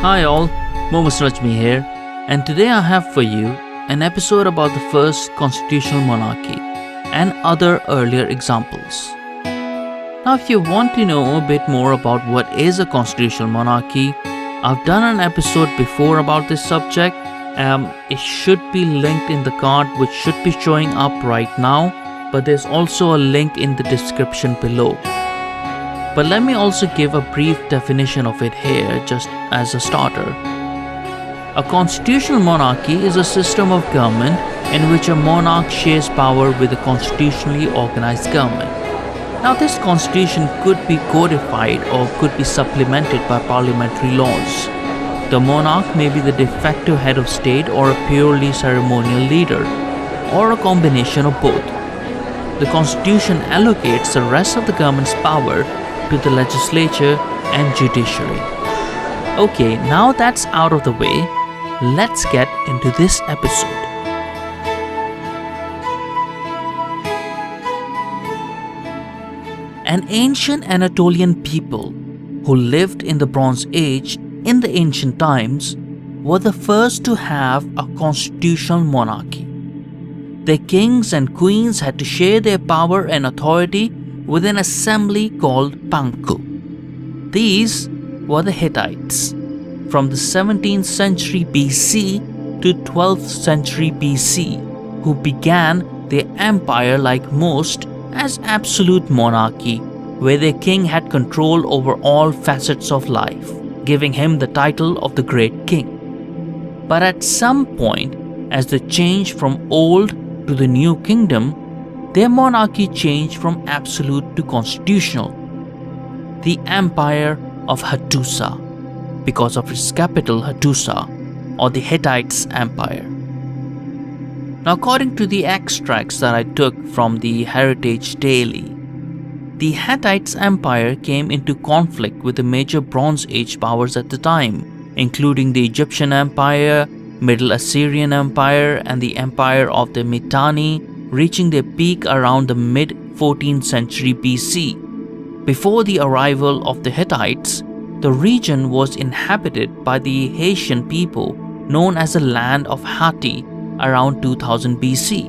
Hi all, Mohammed Rajmi here, and today I have for you an episode about the first constitutional monarchy and other earlier examples. Now, if you want to know a bit more about what is a constitutional monarchy, I've done an episode before about this subject. It should be linked in the card, which should be showing up right now, but there's also a link in the description below. But let me also give a brief definition of it here, just as a starter. A constitutional monarchy is a system of government in which a monarch shares power with a constitutionally organized government. Now, this constitution could be codified or could be supplemented by parliamentary laws. The monarch may be the de facto head of state or a purely ceremonial leader, or a combination of both. The constitution allocates the rest of the government's power to the legislature and judiciary. Okay, now that's out of the way, let's get into this episode. An ancient Anatolian people who lived in the Bronze Age in the ancient times were the first to have a constitutional monarchy. Their kings and queens had to share their power and authority with an assembly called Panku. These were the Hittites. From the 17th century BC to 12th century BC, who began their empire like most as absolute monarchy, where their king had control over all facets of life, giving him the title of the Great King. But at some point, as they changed from old to the new kingdom, their monarchy changed from absolute to constitutional. The Empire of Hattusa, because of its capital Hattusa, or the Hittites Empire. Now, according to the extracts that I took from the Heritage Daily, the Hittites Empire came into conflict with the major Bronze Age powers at the time, including the Egyptian Empire, Middle Assyrian Empire, and the Empire of the Mitanni, reaching their peak around the mid-14th century BC. Before the arrival of the Hittites, the region was inhabited by the Haitian people known as the land of Hatti around 2000 BC.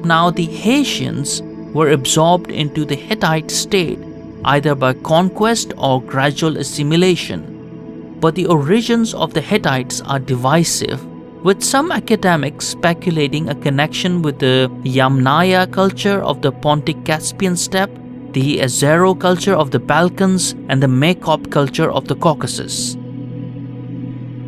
Now, the Haitians were absorbed into the Hittite state either by conquest or gradual assimilation. But the origins of the Hittites are divisive, with some academics speculating a connection with the Yamnaya culture of the Pontic-Caspian steppe, the Azero culture of the Balkans, and the Maykop culture of the Caucasus.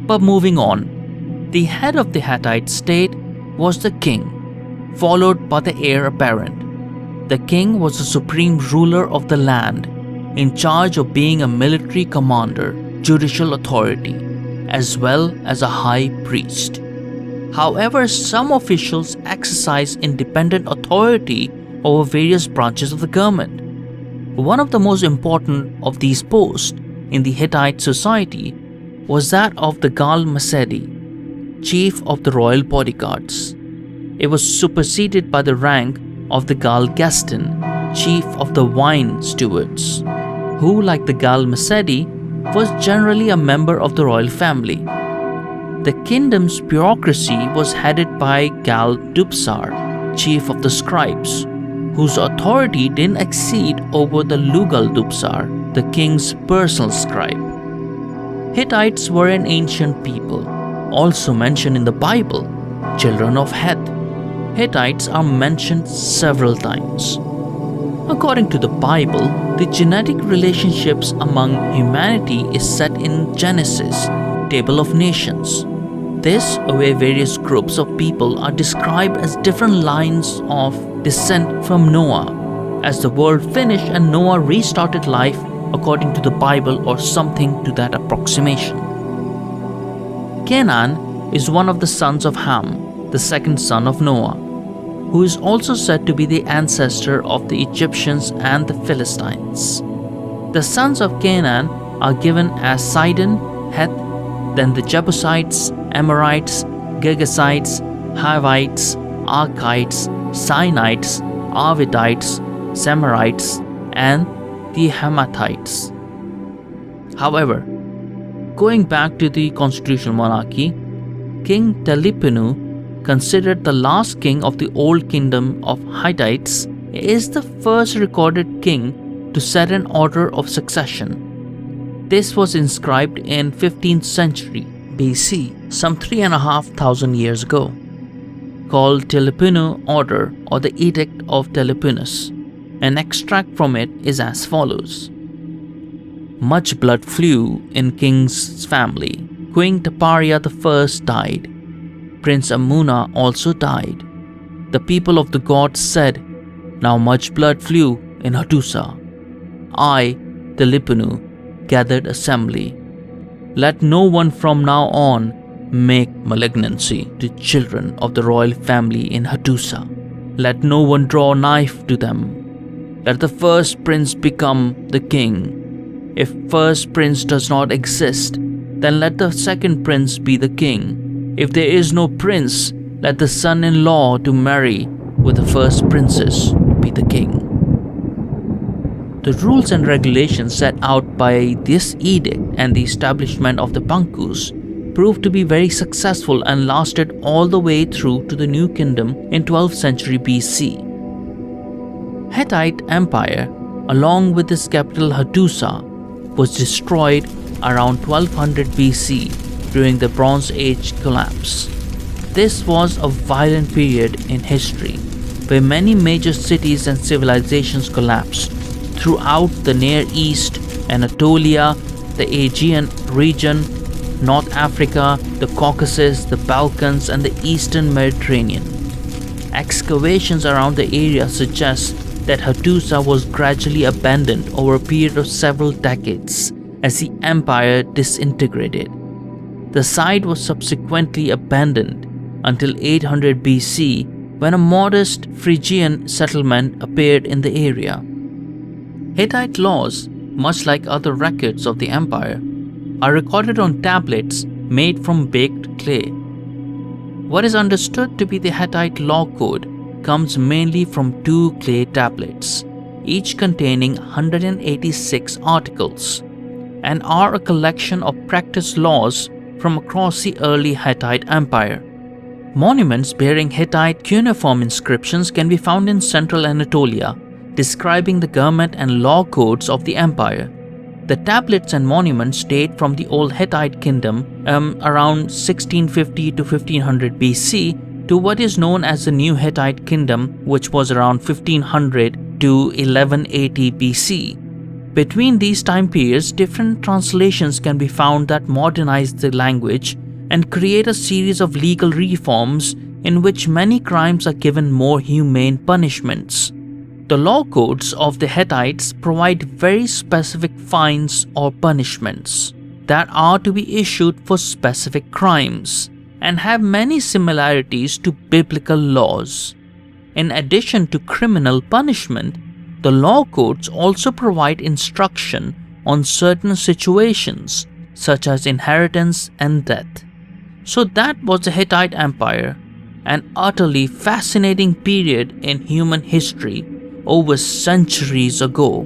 But moving on, the head of the Hittite state was the king, followed by the heir apparent. The king was the supreme ruler of the land, in charge of being a military commander, judicial authority, as well as a high priest. However, some officials exercise independent authority over various branches of the government. One of the most important of these posts in the Hittite society was that of the Gal Masedi, chief of the royal bodyguards. It was superseded by the rank of the Gal Gaston, chief of the wine stewards, who, like the Gal Masedi, was generally a member of the royal family. The kingdom's bureaucracy was headed by Gal Dubsar, chief of the scribes, whose authority didn't exceed over the Lugal Dubsar, the king's personal scribe. Hittites were an ancient people, also mentioned in the Bible, children of Heth. Hittites are mentioned several times. According to the Bible, the genetic relationships among humanity is set in Genesis, Table of Nations. This, where various groups of people are described as different lines of descent from Noah, as the world finished and Noah restarted life according to the Bible or something to that approximation. Canaan is one of the sons of Ham, the second son of Noah, who is also said to be the ancestor of the Egyptians and the Philistines. The sons of Canaan are given as Sidon, Heth, then the Jebusites, Amorites, Girgashites, Hivites, Arkites, Sinites, Arvidites, Samarites, and the Hamathites. However, Going back to the constitutional monarchy, King Telepinu, considered the last king of the old kingdom of Hittites, is the first recorded king to set an order of succession. This was inscribed in 15th century BC, some 3,500 years ago, called Telepinu Order or the Edict of Telepinus. An extract from it is as follows. Much blood flew in king's family. Queen Taparia I died. Prince Amuna also died. The people of the gods said, now much blood flew in Hattusa. I, Telepinu, gathered assembly. Let no one from now on make malignancy to children of the royal family in Hattusa. Let no one draw knife to them. Let the first prince become the king. If first prince does not exist, then let the second prince be the king. If there is no prince, let the son-in-law to marry with the first princess be the king. The rules and regulations set out by this edict and the establishment of the Bankus proved to be very successful and lasted all the way through to the New Kingdom in 12th century BC. Hittite Empire, along with its capital Hattusa, was destroyed around 1200 BC during the Bronze Age collapse. This was a violent period in history where many major cities and civilizations collapsed throughout the Near East, Anatolia, the Aegean region, North Africa, the Caucasus, the Balkans, and the Eastern Mediterranean. Excavations around the area suggest that Hattusa was gradually abandoned over a period of several decades as the empire disintegrated. The site was subsequently abandoned until 800 BC when a modest Phrygian settlement appeared in the area. Hittite laws, much like other records of the empire, are recorded on tablets made from baked clay. What is understood to be the Hittite law code comes mainly from 2 clay tablets, each containing 186 articles, and are a collection of practice laws from across the early Hittite Empire. Monuments bearing Hittite cuneiform inscriptions can be found in central Anatolia, describing the government and law codes of the empire. The tablets and monuments date from the old Hittite kingdom around 1650 to 1500 BC to what is known as the New Hittite Kingdom, which was around 1500 to 1180 BC. Between these time periods, different translations can be found that modernize the language and create a series of legal reforms in which many crimes are given more humane punishments. The law codes of the Hittites provide very specific fines or punishments that are to be issued for specific crimes and have many similarities to biblical laws. In addition to criminal punishment, the law codes also provide instruction on certain situations such as inheritance and death. So that was the Hittite Empire, an utterly fascinating period in human history over centuries ago.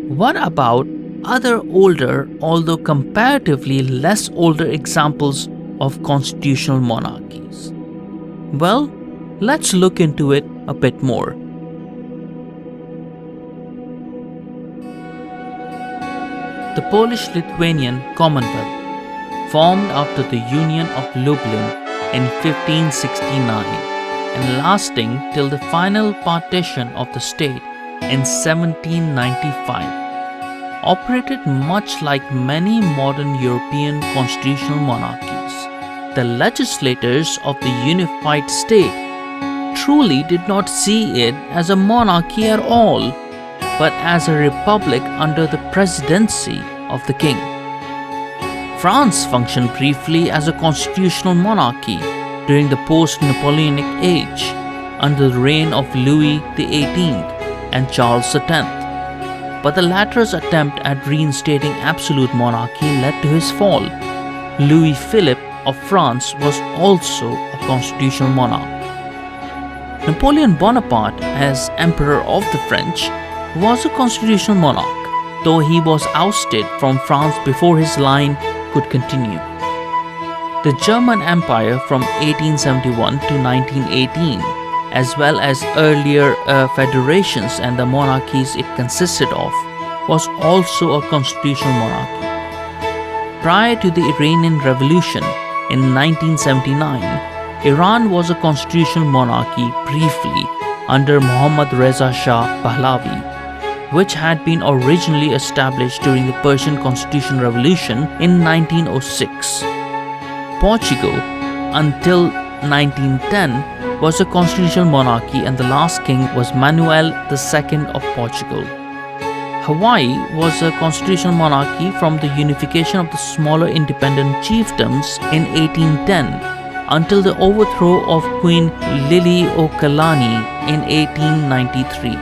What about other older, although comparatively less older examples of constitutional monarchies? Well, let's look into it a bit more. The Polish-Lithuanian Commonwealth, formed after the Union of Lublin in 1569 and lasting till the final partition of the state in 1795, operated much like many modern European constitutional monarchies. The legislators of the unified state truly did not see it as a monarchy at all, but as a republic under the presidency of the king. France functioned briefly as a constitutional monarchy during the post-Napoleonic age under the reign of Louis XVIII and Charles X, but the latter's attempt at reinstating absolute monarchy led to his fall. Louis Philippe of France was also a constitutional monarch. Napoleon Bonaparte, as Emperor of the French, was a constitutional monarch. though he was ousted from France before his line could continue. The German Empire from 1871 to 1918, as well as earlier federations and the monarchies it consisted of, was also a constitutional monarchy. Prior to the Iranian Revolution in 1979, Iran was a constitutional monarchy briefly under Muhammad Reza Shah Pahlavi, which had been originally established during the Persian Constitutional Revolution in 1906. Portugal, until 1910, was a constitutional monarchy and the last king was Manuel II of Portugal. Hawaii was a constitutional monarchy from the unification of the smaller independent chiefdoms in 1810 until the overthrow of Queen Liliuokalani in 1893.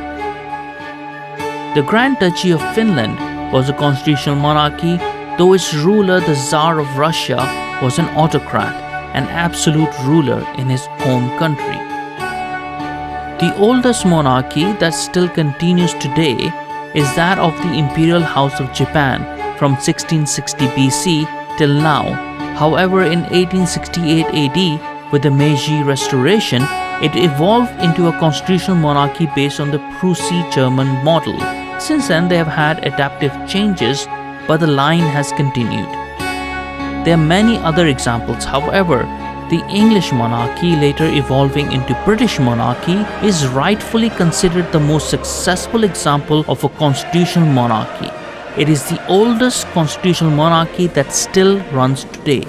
The Grand Duchy of Finland was a constitutional monarchy, though its ruler, the Tsar of Russia, was an autocrat, an absolute ruler in his home country. The oldest monarchy that still continues today is that of the Imperial House of Japan from 1660 BC till now. However, in 1868 AD, with the Meiji Restoration, it evolved into a constitutional monarchy based on the Prusy-German model. Since then, they have had adaptive changes, but the line has continued. There are many other examples. However, the English monarchy, later evolving into British monarchy, is rightfully considered the most successful example of a constitutional monarchy. It is the oldest constitutional monarchy that still runs today.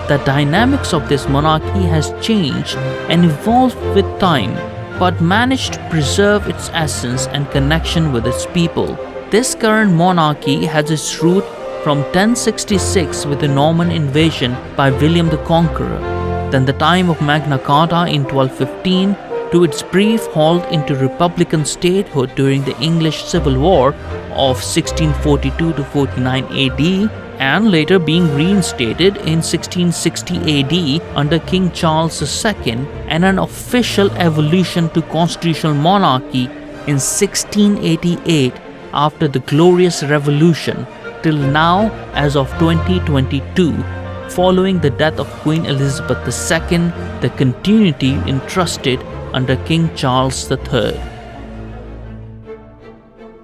The dynamics of this monarchy has changed and evolved with time, but managed to preserve its essence and connection with its people. This current monarchy has its root from 1066 with the Norman invasion by William the Conqueror, then the time of Magna Carta in 1215, to its brief halt into republican statehood during the English Civil War of 1642 to 49 AD, and later being reinstated in 1660 AD under King Charles II, and an official evolution to constitutional monarchy in 1688 after the Glorious Revolution, till now as of 2022, following the death of Queen Elizabeth II, the continuity entrusted under King Charles III.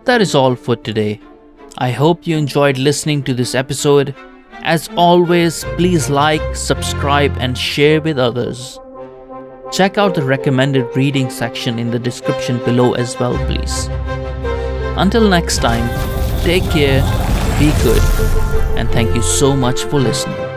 That is all for today. I hope you enjoyed listening to this episode. As always, please like, subscribe, and share with others. Check out the recommended reading section in the description below as well, please. Until next time, take care, be good, and thank you so much for listening.